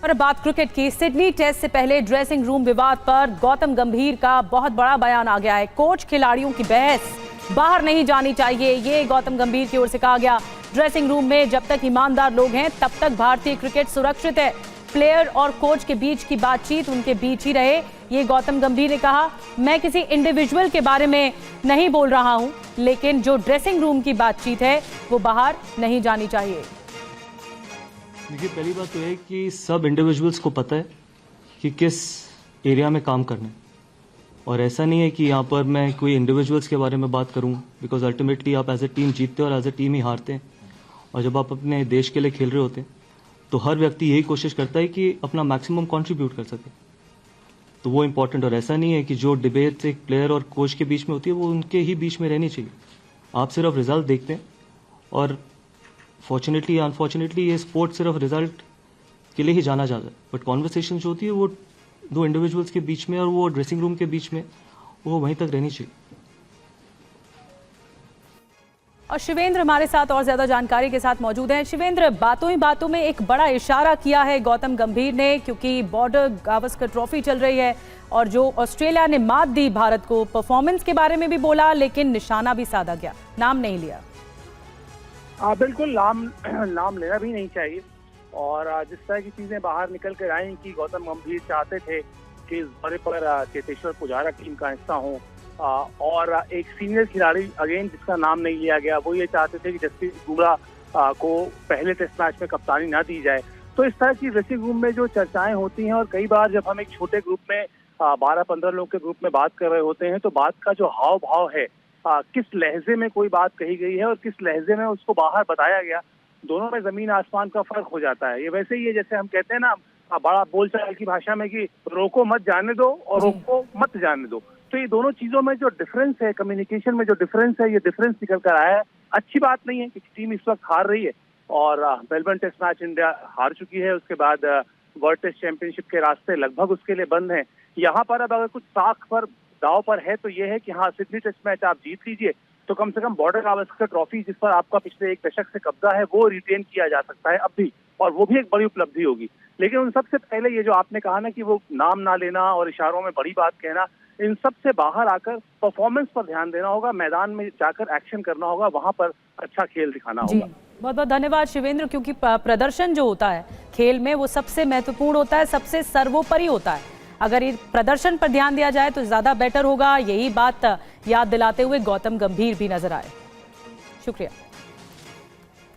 और बात क्रिकेट की। सिडनी टेस्ट से पहले ड्रेसिंग रूम विवाद पर गौतम गंभीर का बहुत बड़ा बयान आ गया है। कोच खिलाड़ियों की बहस बाहर नहीं जानी चाहिए, ये गौतम गंभीर की ओर से कहा गया। ड्रेसिंग रूम में जब तक ईमानदार लोग हैं तब तक भारतीय क्रिकेट सुरक्षित है। प्लेयर और कोच के बीच की बातचीत उनके बीच ही रहे, ये गौतम गंभीर ने कहा। मैं किसी इंडिविजुअल के बारे में नहीं बोल रहा हूं, लेकिन जो ड्रेसिंग रूम की बातचीत है वो बाहर नहीं जानी चाहिए। देखिए, पहली बात तो है कि सब इंडिविजुअल्स को पता है कि किस एरिया में काम करना है, और ऐसा नहीं है कि यहाँ पर मैं कोई इंडिविजुअल्स के बारे में बात करूँगा, बिकॉज अल्टीमेटली आप एज ए टीम जीतते हो और एज ए टीम ही हारते हैं। और जब आप अपने देश के लिए खेल रहे होते हैं तो हर व्यक्ति यही कोशिश करता है कि अपना मैक्सिमम कंट्रीब्यूट कर सके, तो वो इम्पोर्टेंट। और ऐसा नहीं है कि जो डिबेट एक प्लेयर और कोच के बीच में होती है वो उनके ही बीच में रहनी चाहिए। आप सिर्फ रिजल्ट देखते हैं, और फॉर्चुनेटली या अनफॉर्चुनेटली ये स्पोर्ट सिर्फ रिजल्ट के लिए ही जाना जाता है, बट कॉन्वर्सेशन जो होती है वो दो इंडिविजुअल्स के बीच में और वो ड्रेसिंग रूम के बीच में वो वहीं तक रहनी चाहिए। और शिवेंद्र हमारे साथ और ज्यादा जानकारी के साथ मौजूद हैं। शिवेंद्र, बातों ही बातों में एक बड़ा इशारा किया है गौतम गंभीर ने, क्योंकि बॉर्डर गावस्कर ट्रॉफी चल रही है और जो ऑस्ट्रेलिया ने मात दी भारत को, परफॉर्मेंस के बारे में भी बोला लेकिन निशाना भी साधा गया, नाम नहीं लिया। बिल्कुल नाम लेना भी नहीं चाहिए। और जिस तरह की चीजें बाहर निकल कर आई कि गौतम गंभीर चाहते थे कि इस दौरे पर चेतेश्वर पुजारा टीम का हिस्सा हो, और एक सीनियर खिलाड़ी अगेन जिसका नाम नहीं लिया गया, वो ये चाहते थे कि जसप्रीत बुमराह को पहले टेस्ट मैच में कप्तानी ना दी जाए। तो इस तरह की ड्रेसिंग रूम में जो चर्चाएं होती हैं, और कई बार जब हम एक छोटे ग्रुप में 12-15 लोग के ग्रुप में बात कर रहे होते हैं तो बात का जो हाव भाव है, किस लहजे में कोई बात कही गई है और किस लहजे में उसको बाहर बताया गया, दोनों में जमीन आसमान का फर्क हो जाता है। ये वैसे ही है जैसे हम कहते हैं ना बड़ा बोलचाल की भाषा में कि रोको मत जाने दो और रोको मत जाने दो। तो ये दोनों चीजों में जो डिफरेंस है, कम्युनिकेशन में जो डिफरेंस है, ये डिफरेंस निकल कर आया है। अच्छी बात नहीं है कि टीम इस वक्त हार रही है, और मेलबर्न टेस्ट मैच इंडिया हार चुकी है, उसके बाद वर्ल्ड टेस्ट चैंपियनशिप के रास्ते लगभग उसके लिए बंद हैं। यहाँ पर अब अगर कुछ साख पर दाव पर है तो ये है कि हाँ, सिडनी टेस्ट मैच आप जीत लीजिए तो कम से कम बॉर्डर गावस्कर ट्रॉफी जिस पर आपका पिछले एक दशक से कब्जा है वो रिटेन किया जा सकता है अब भी, और वो भी एक बड़ी उपलब्धि होगी। लेकिन उन सबसे पहले ये जो आपने कहा ना कि वो नाम ना लेना और इशारों में बड़ी बात कहना, इन सब से बाहर आकर परफॉर्मेंस पर ध्यान देना होगा, मैदान में जाकर एक्शन करना होगा, वहां पर अच्छा खेल दिखाना होगा। बहुत बहुत धन्यवाद शिवेंद्र, क्योंकि प्रदर्शन जो होता है खेल में वो सबसे महत्वपूर्ण होता है, सबसे सर्वोपरि होता है। अगर ये प्रदर्शन पर ध्यान दिया जाए तो ज्यादा बेटर होगा, यही बात याद दिलाते हुए गौतम गंभीर भी नजर आए। शुक्रिया।